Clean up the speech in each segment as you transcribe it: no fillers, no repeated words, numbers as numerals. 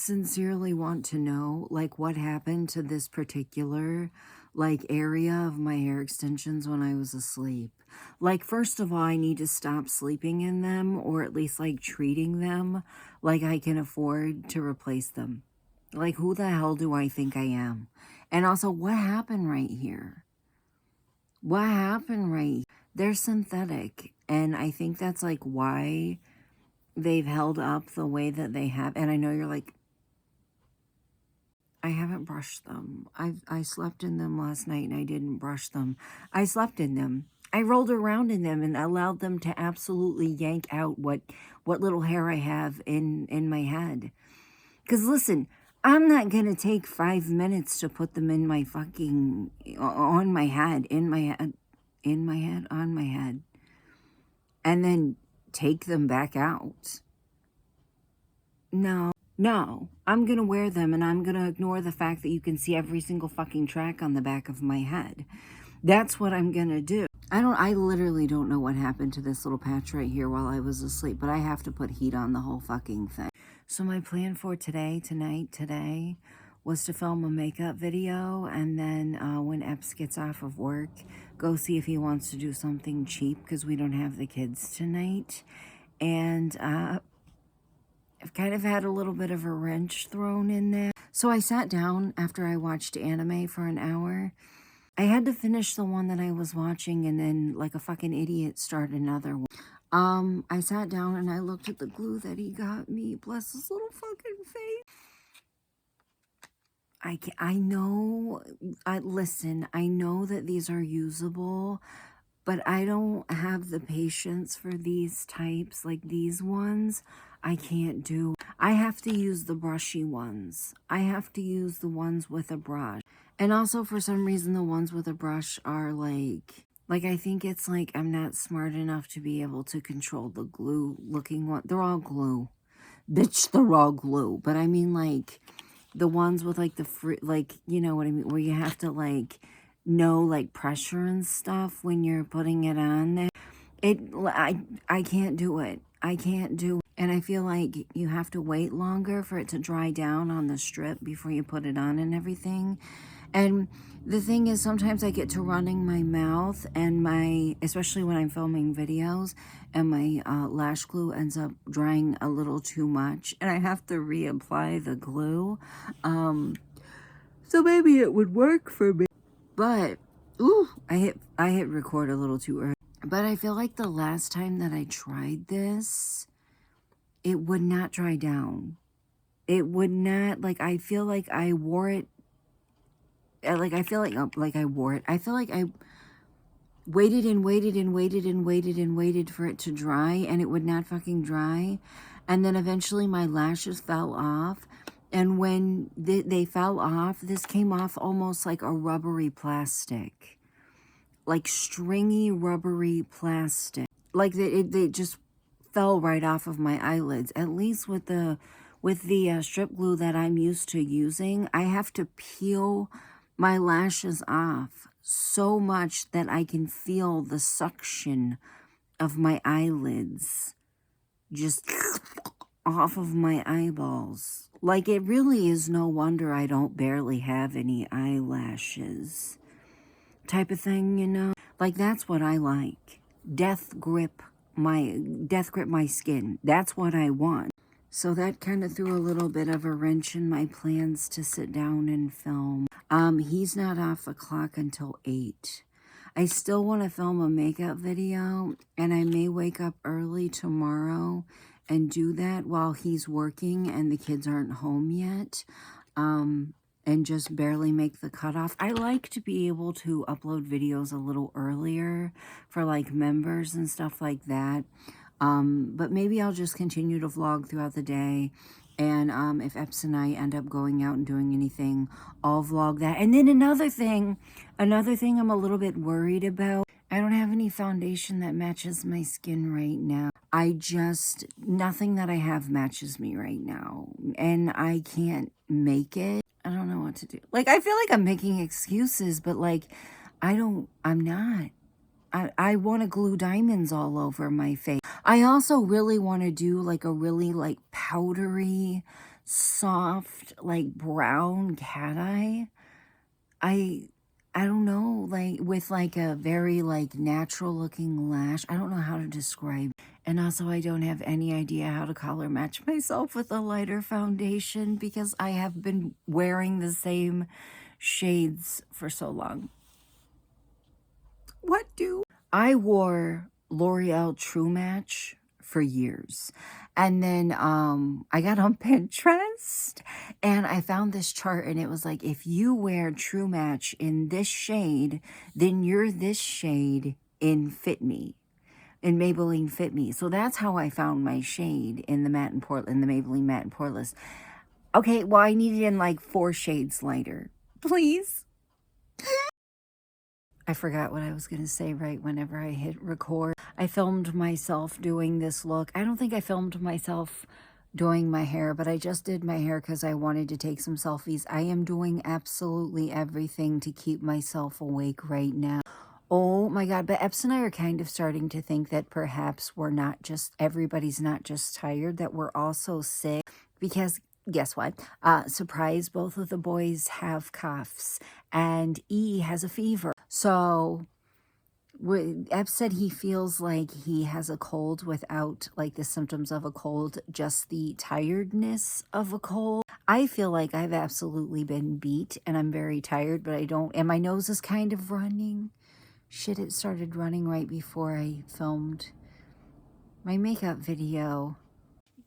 sincerely want to know, like, what happened to this particular, like, area of my hair extensions when I was asleep. Like, first of all, I need to stop sleeping in them, or at least, like, treating them like I can afford to replace them. Like, who the hell do I think I am? And also, what happened right here? What happened right? They're synthetic, and I think that's, like, why they've held up the way that they have. And I know you're like, I haven't brushed them. I slept in them last night and I didn't brush them. I slept in them. I rolled around in them and allowed them to absolutely yank out what little hair I have in my head. Because listen, I'm not going to take 5 minutes to put them in my fucking, on my head, in my head, on my head, and then take them back out. No, I'm going to wear them and I'm going to ignore the fact that you can see every single fucking track on the back of my head. That's what I'm going to do. I literally don't know what happened to this little patch right here while I was asleep, but I have to put heat on the whole fucking thing. So my plan for today, was to film a makeup video, and then when Epps gets off of work, go see if he wants to do something cheap because we don't have the kids tonight. And I've kind of had a little bit of a wrench thrown in there. So I sat down after I watched anime for an hour. I had to finish the one that I was watching and then, like a fucking idiot, start another one. I sat down and I looked at the glue that he got me. Bless his little fucking face. Listen, I know that these are usable, but I don't have the patience for these types, like these ones. I can't do. I have to use the brushy ones. I have to use the ones with a brush. And also, for some reason, the ones with a brush are like I think it's like I'm not smart enough to be able to control the glue looking one. They're all glue. Bitch, they're all glue. But I mean, like, the ones with like the fruit, like, you know what I mean, where you have to like know like pressure and stuff when you're putting it on there. I can't do it. I can't do it. And I feel like you have to wait longer for it to dry down on the strip before you put it on and everything. And the thing is, sometimes I get to running my mouth and especially when I'm filming videos, and my lash glue ends up drying a little too much and I have to reapply the glue. So maybe it would work for me. But, ooh, I hit record a little too early. But I feel like the last time that I tried this, it would not dry down. It would not, like, I feel like I wore it. Like, I feel like I wore it. I feel like I waited and waited and waited and waited and waited for it to dry, and it would not fucking dry. And then eventually my lashes fell off. And when they fell off, this came off almost like a rubbery plastic. Like stringy, rubbery plastic. Like they just fell right off of my eyelids. At least with the strip glue that I'm used to using, I have to peel my lashes off so much that I can feel the suction of my eyelids just off of my eyeballs. Like, it really is no wonder I don't barely have any eyelashes. Type of thing, you know? Like, that's what I like. Death grip my skin. That's what I want. So that kind of threw a little bit of a wrench in my plans to sit down and film. He's not off the clock until 8. I still want to film a makeup video, and I may wake up early tomorrow and do that while he's working and the kids aren't home yet, and just barely make the cutoff. I like to be able to upload videos a little earlier for like members and stuff like that. But maybe I'll just continue to vlog throughout the day. And if Epps and I end up going out and doing anything, I'll vlog that. And then another thing I'm a little bit worried about. I don't have any foundation that matches my skin right now. Nothing that I have matches me right now. And I can't make it. I don't know what to do. Like, I feel like I'm making excuses, but like, I'm not. I want to glue diamonds all over my face. I also really want to do like a really like powdery soft, like brown cat eye. I don't know, like with like a very like natural looking lash. I don't know how to describe. And also I don't have any idea how to color match myself with a lighter foundation because I have been wearing the same shades for so long. What do? I wore L'Oreal True Match for years. And then I got on Pinterest and I found this chart and it was like, if you wear True Match in this shade, then you're this shade in Fit Me, in Maybelline Fit Me. So that's how I found my shade in the matte and in the Maybelline Matte and Poreless. Okay, well, I need it in like 4 shades lighter. Please. I forgot what I was going to say right whenever I hit record. I filmed myself doing this look. I don't think I filmed myself doing my hair, but I just did my hair because I wanted to take some selfies. I am doing absolutely everything to keep myself awake right now. Oh my God, but Epps and I are kind of starting to think that perhaps we're not just, everybody's not just tired, that we're also sick because guess what? Surprise, both of the boys have coughs and E has a fever. So Ep said he feels like he has a cold without like the symptoms of a cold, just the tiredness of a cold. I feel like I've absolutely been beat and I'm very tired, but I don't, and my nose is kind of running. Shit, it started running right before I filmed my makeup video.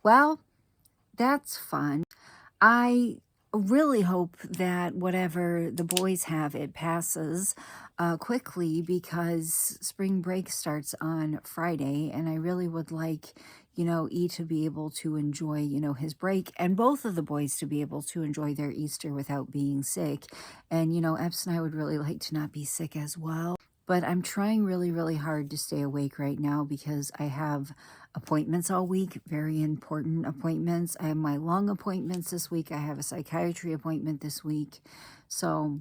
Well, that's fun. I really hope that whatever the boys have, it passes quickly because spring break starts on Friday and I really would like, you know, E to be able to enjoy, you know, his break and both of the boys to be able to enjoy their Easter without being sick. And, you know, Epps and I would really like to not be sick as well. But I'm trying really, really hard to stay awake right now because I have appointments all week, very important appointments. I have my lung appointments this week. I have a psychiatry appointment this week. So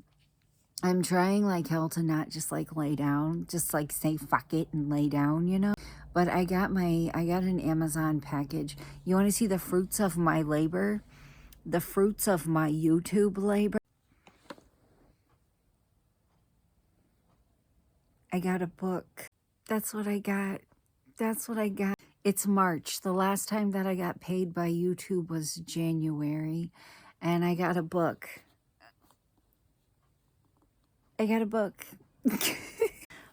I'm trying like hell to not just like lay down, just like say fuck it and lay down, you know. But I got an Amazon package. You want to see the fruits of my labor? The fruits of my YouTube labor? I got a book. That's what I got. That's what I got. It's March. The last time that I got paid by YouTube was January. And I got a book. I got a book.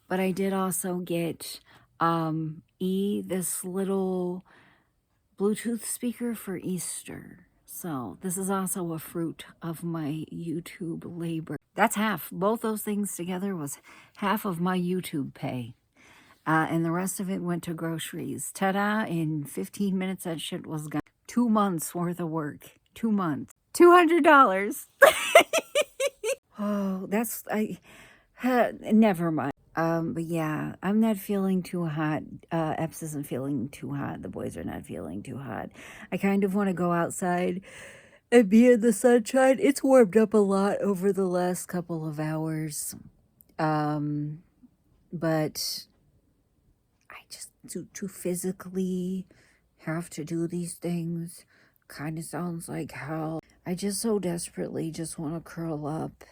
But I did also get E, this little Bluetooth speaker for Easter. So this is also a fruit of my YouTube labor. That's half. Both those things together was half of my YouTube pay. And the rest of it went to groceries. Ta-da! In 15 minutes, that shit was gone. 2 months worth of work. 2 months. $200. Oh, that's, never mind. But yeah, I'm not feeling too hot. Epps isn't feeling too hot. The boys are not feeling too hot. I kind of want to go outside and be in the sunshine. It's warmed up a lot over the last couple of hours. But I just to physically have to do these things kind of sounds like hell. I just so desperately just want to curl up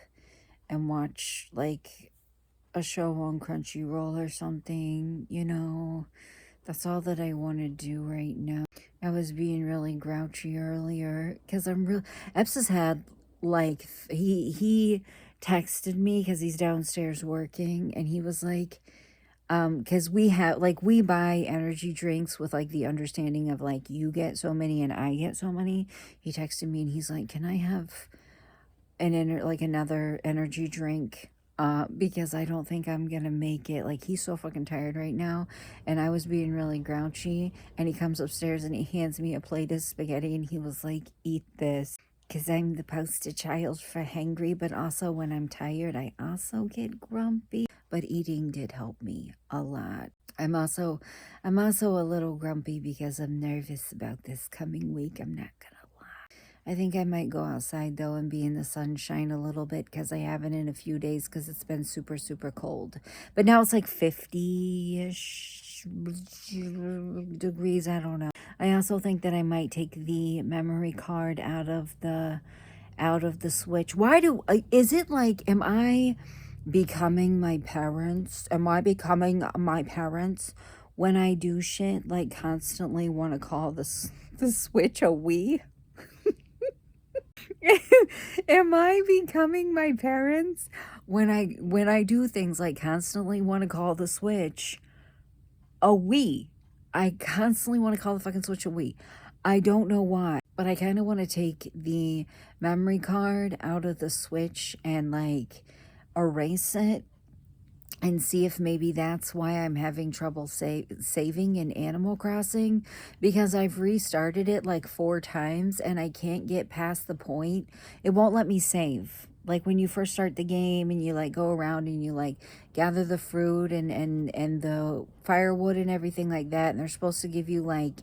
and watch like a show on Crunchyroll or something, you know. That's all that I want to do right now. I was being really grouchy earlier because I'm real. Epps has had like he texted me because he's downstairs working and he was like, because we have like we buy energy drinks with like the understanding of like you get so many and I get so many. He texted me and he's like, can I have another energy drink? Because I don't think I'm gonna make it. Like he's so fucking tired right now, and I was being really grouchy. And he comes upstairs and he hands me a plate of spaghetti, and he was like, "Eat this." Because I'm the poster child for hangry, but also when I'm tired, I also get grumpy. But eating did help me a lot. I'm also a little grumpy because I'm nervous about this coming week. I'm not gonna lie. I think I might go outside though and be in the sunshine a little bit because I haven't in a few days because it's been super, super cold. But now it's like 50-ish degrees. I don't know. I also think that I might take the memory card out of the Switch. Why do is it like, am I becoming my parents? Am I becoming my parents when I do shit like constantly want to call the Switch a Wii? Am I becoming my parents when I do things like constantly want to call the Switch a Wii? I constantly want to call the fucking Switch a Wii. I don't know why, but I kind of want to take the memory card out of the Switch and like erase it and see if maybe that's why I'm having trouble saving in Animal Crossing, because I've restarted it like 4 times and I can't get past the point. It won't let me save. Like when you first start the game and you like go around and you like gather the fruit and the firewood and everything like that, and they're supposed to give you like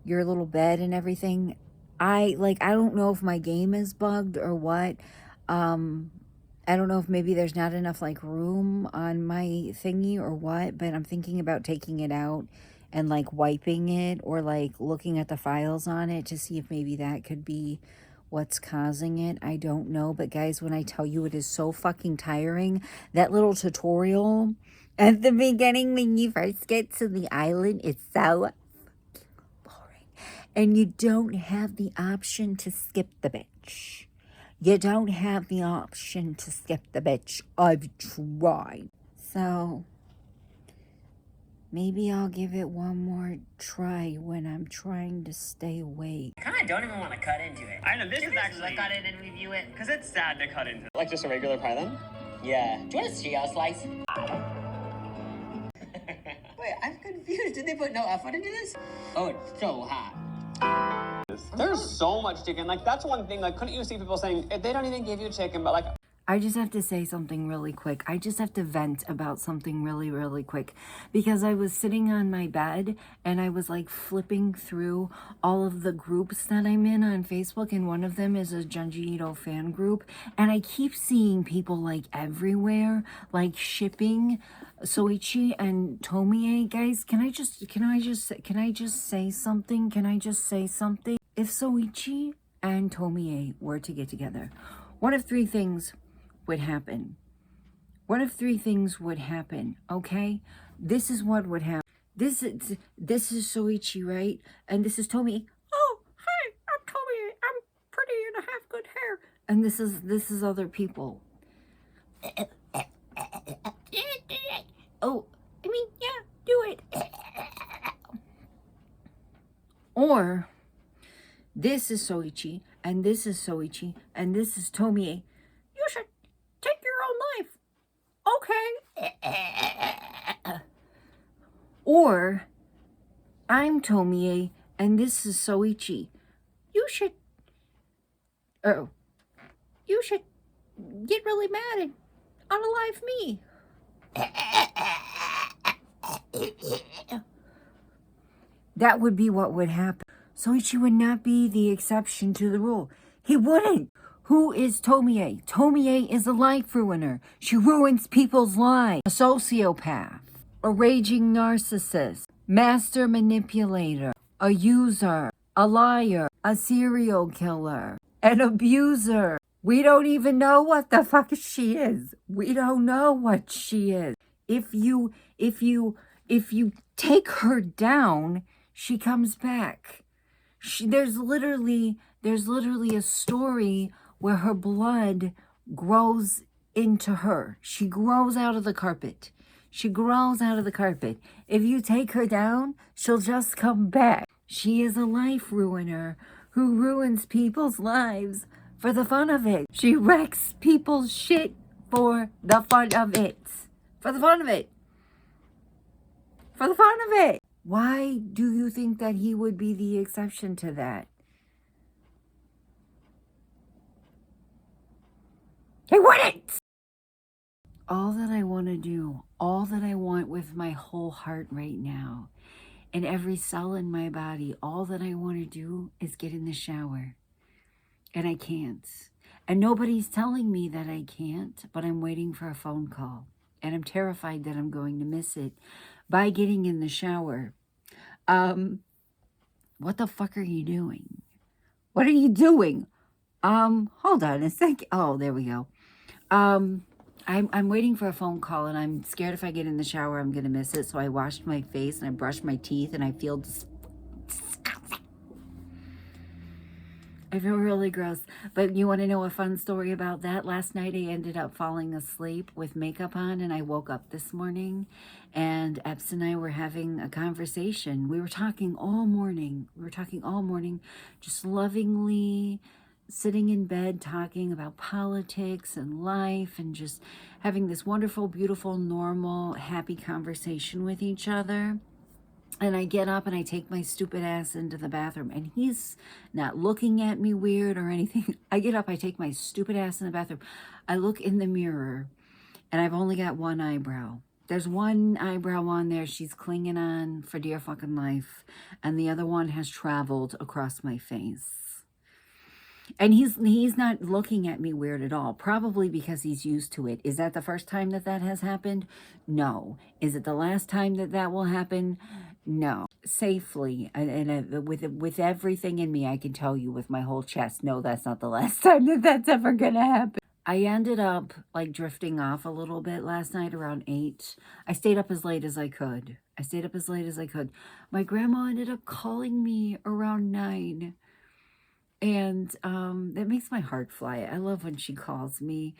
your little bed and everything. I don't know if my game is bugged or what. I don't know if maybe there's not enough like room on my thingy or what, but I'm thinking about taking it out and like wiping it or like looking at the files on it to see if maybe that could be what's causing it. I don't know. But guys, when I tell you it is so fucking tiring, that little tutorial at the beginning when you first get to the island, it's so boring. And you don't have the option to skip the bitch. You don't have the option to skip the bitch. I've tried. So, maybe I'll give it one more try when I'm trying to stay awake. I kind of don't even want to cut into it. I know, this is actually... Like, cut in and review it. Because it's sad to cut into it. Like just a regular pie then? Yeah. Do you want a Cheeto slice? Wait, I'm confused. Did they put no effort into this? Oh, it's so hot. There's so much chicken. Like, that's one thing. Like, couldn't you see people saying, they don't even give you chicken, but like... I just have to say something really quick. I just have to vent about something really, really quick. Because I was sitting on my bed and I was like flipping through all of the groups that I'm in on Facebook. And one of them is a Junji Ito fan group. And I keep seeing people like everywhere, like shipping Soichi and Tomie. Guys, can I just say something? Can I just say something? If Soichi and Tomie were to get together, one of 3 things would happen. One of 3 things would happen, okay? This is what would happen. This is Soichi, right? And this is Tomie. Oh, hi, I'm Tomie. I'm pretty and I have good hair. And this is other people. Oh, I mean, yeah, do it. Or this is Soichi, and this is Soichi, and this is Tomie. You should take your own life. Okay. Or I'm Tomie, and this is Soichi. You should get really mad and unalive me. That would be what would happen. Soichi would not be the exception to the rule. He wouldn't. Who is Tomie? Tomie is a life ruiner. She ruins people's lives. A sociopath. A raging narcissist. Master manipulator. A user. A liar. A serial killer. An abuser. We don't even know what the fuck she is. We don't know what she is. If you take her down, she comes back. There's literally a story where her blood grows into her. She grows out of the carpet. She grows out of the carpet. If you take her down, she'll just come back. She is a life ruiner who ruins people's lives for the fun of it. She wrecks people's shit for the fun of it. For the fun of it. For the fun of it. Why do you think that he would be the exception to that? He wouldn't! All that I want to do, all that I want with my whole heart right now, and every cell in my body, all that I want to do is get in the shower. And I can't. And nobody's telling me that I can't, but I'm waiting for a phone call. And I'm terrified that I'm going to miss it by getting in the shower. What the fuck are you doing? What are you doing? Hold on a sec. Oh, there we go. I'm waiting for a phone call, and I'm scared if I get in the shower, I'm gonna miss it. So I washed my face and I brushed my teeth, and I feel really gross. But you want to know a fun story about that? Last night I ended up falling asleep with makeup on, and I woke up this morning, and Epps and I were having a conversation. We were talking all morning. Just lovingly sitting in bed talking about politics and life, and just having this wonderful, beautiful, normal, happy conversation with each other. And I get up and I take my stupid ass into the bathroom, and he's not looking at me weird or anything. I get up, I take my stupid ass in the bathroom. I look in the mirror, and I've only got one eyebrow. There's one eyebrow on there she's clinging on for dear fucking life, and the other one has traveled across my face. And he's not looking at me weird at all, probably because he's used to it. Is that the first time that has happened? No. Is it the last time that will happen? No. Safely, and with everything in me, I can tell you with my whole chest, no, that's not the last time that's ever gonna happen. I ended up like drifting off a little bit last night around 8. I stayed up as late as I could. My grandma ended up calling me around 9. And that makes my heart fly. I love when she calls me.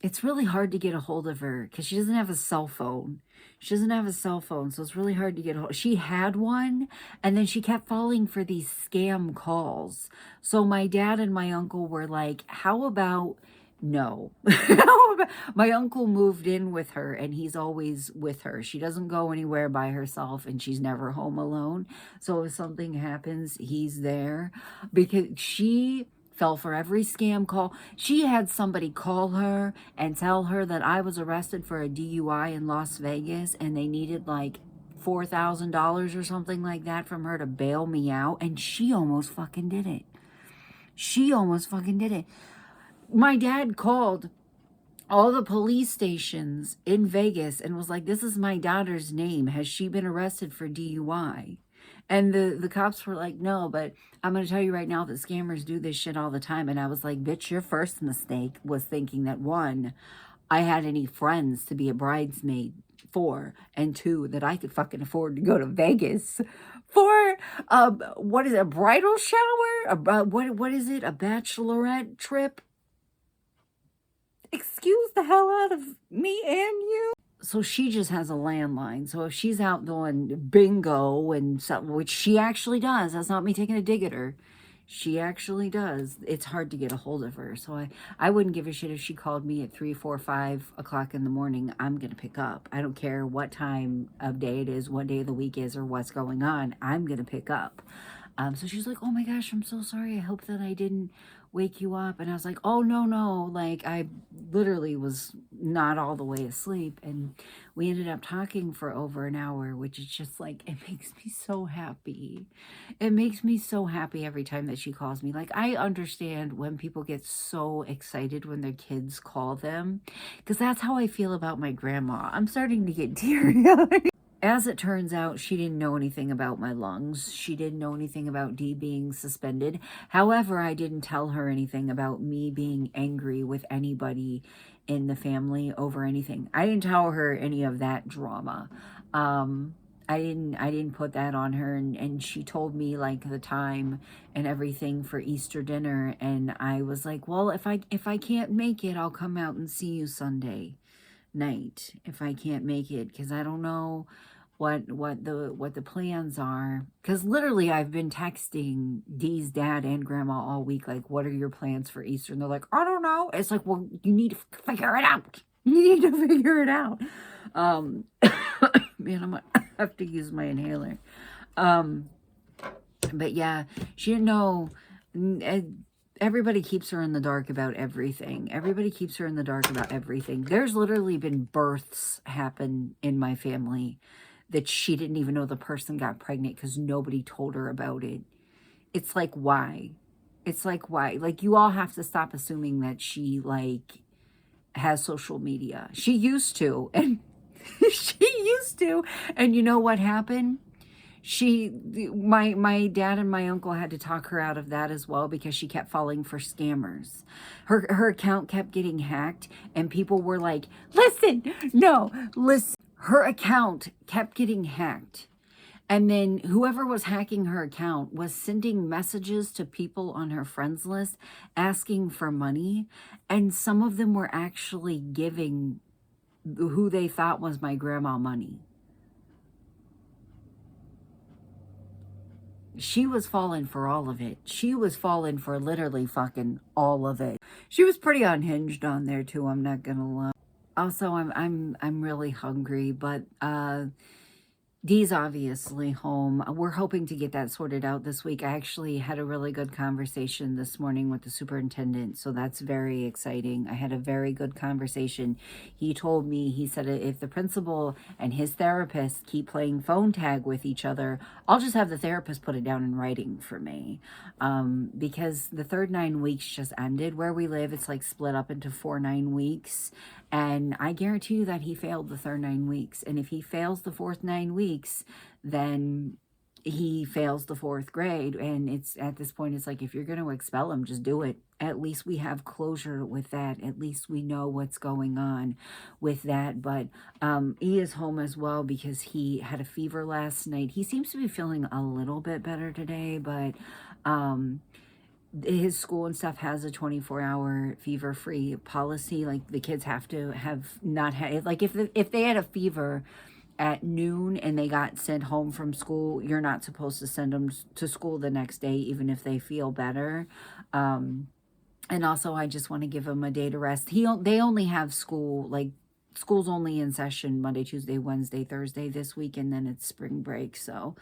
It's really hard to get a hold of her because she doesn't have a cell phone. So it's really hard to get a hold. She had one, and then she kept falling for these scam calls. So my dad and my uncle were like, how about no? My uncle moved in with her, and he's always with her. She doesn't go anywhere by herself, and she's never home alone. So if something happens, he's there, because she fell for every scam call. She had somebody call her and tell her that I was arrested for a DUI in Las Vegas, and they needed like $4,000 or something like that from her to bail me out, and she almost fucking did it. My dad called all the police stations in Vegas and was like, this is my daughter's name. Has she been arrested for DUI? And the cops were like, no, but I'm going to tell you right now that scammers do this shit all the time. And I was like, bitch, your first mistake was thinking that, 1, I had any friends to be a bridesmaid for, and 2, that I could fucking afford to go to Vegas for what is it, a bridal shower? What is it? A bachelorette trip? Excuse the hell out of me and you. So she just has a landline. So if she's out doing bingo and something, which she actually does, that's not me taking a dig at her. She actually does. It's hard to get a hold of her. So I wouldn't give a shit if she called me at 3, 4, 5 o'clock in the morning. I'm going to pick up. I don't care what time of day it is, what day of the week is, or what's going on. I'm going to pick up. So she's like, oh my gosh, I'm so sorry. I hope that I didn't wake you up. And I was like, oh, no. Like, I literally was not all the way asleep. And we ended up talking for over an hour, which is just like, it makes me so happy. It makes me so happy every time that she calls me. Like, I understand when people get so excited when their kids call them, because that's how I feel about my grandma. I'm starting to get teary-eyed. As it turns out, she didn't know anything about my lungs. She didn't know anything about Dee being suspended. However, I didn't tell her anything about me being angry with anybody in the family over anything. I didn't tell her any of that drama. I didn't put that on her, and she told me like the time and everything for Easter dinner, and I was like, well, if I can't make it, I'll come out and see you Sunday night if I can't make it, because I don't know what the plans are, because literally I've been texting Dee's dad and grandma all week, like, what are your plans for Easter? And they're like, I don't know. It's like, well, you need to figure it out. Man, I'm gonna have to use my inhaler. But yeah, she didn't know. Everybody keeps her in the dark about everything. There's literally been births happen in my family that she didn't even know the person got pregnant because nobody told her about it. It's like, why? Like, you all have to stop assuming that she, like, has social media. She used to. And you know what happened? My dad and my uncle had to talk her out of that as well because she kept falling for scammers. Her account kept getting hacked and people were like, listen. Her account kept getting hacked. And then whoever was hacking her account was sending messages to people on her friends list asking for money. And some of them were actually giving who they thought was my grandma money. She was falling for all of it. She was falling for literally fucking all of it. She was pretty unhinged on there too, I'm not gonna lie. Also, I'm really hungry, but Dee's obviously home. We're hoping to get that sorted out this week. I actually had a really good conversation this morning with the superintendent, so that's very exciting. I had a very good conversation. He told me, he said if the principal and his therapist keep playing phone tag with each other, I'll just have the therapist put it down in writing for me. Because the third 9 weeks just ended. Where we live, it's like split up into 4 9 weeks. And I guarantee you that he failed the third 9 weeks. And if he fails the fourth 9 weeks, then he fails the 4th grade. And it's at this point, it's like, if you're going to expel him, just do it. At least we have closure with that. At least we know what's going on with that. But he is home as well because he had a fever last night. He seems to be feeling a little bit better today, but his school and stuff has a 24-hour fever-free policy. Like the kids have to have not had, like if they had a fever at noon and they got sent home from school, you're not supposed to send them to school the next day, even if they feel better. And also, I just want to give them a day to rest. They only have school, like school's only in session Monday, Tuesday, Wednesday, Thursday this week, and then it's spring break. So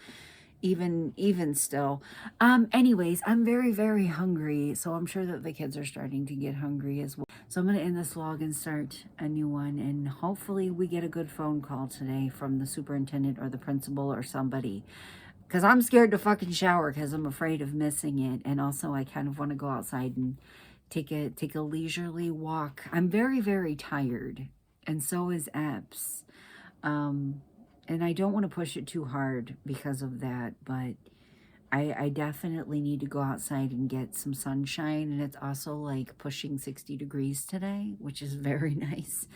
even still, anyways, I'm very, very hungry, so I'm sure that the kids are starting to get hungry as well. So I'm going to end this vlog and start a new one, and hopefully we get a good phone call today from the superintendent or the principal or somebody, because I'm scared to fucking shower because I'm afraid of missing it. And also I kind of want to go outside and take a leisurely walk. I'm very, very tired, and so is Epps. And I don't want to push it too hard because of that, but I definitely need to go outside and get some sunshine. And it's also like pushing 60 degrees today, which is very nice.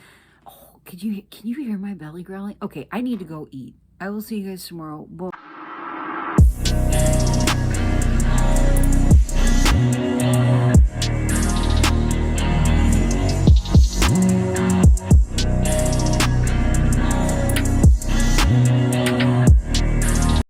Oh, can you hear my belly growling? Okay, I need to go eat. I will see you guys tomorrow. Bye.